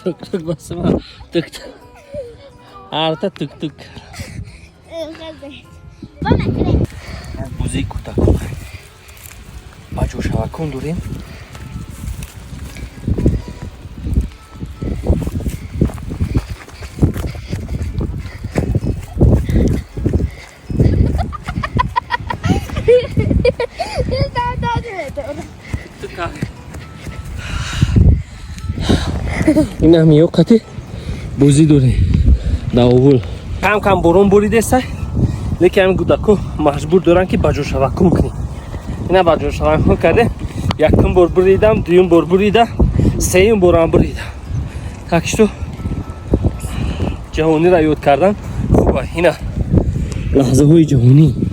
Tuk tuk basma. Tuk tuk. Arta tuk tuk. Buzi kutak. Bajo shavakun durim. این هم یه قطعه بوزی دوره داوول کم کم برون بریده سه لیکن همین گودکو مجبور دارن که بجور شوکون کنی اینا بجور شوکون کرده یکم بر بریدم دویم بر بریده سیم برام بریده تاکشتو جهانی را یاد کردن خوبه اینا لحظه های جهانی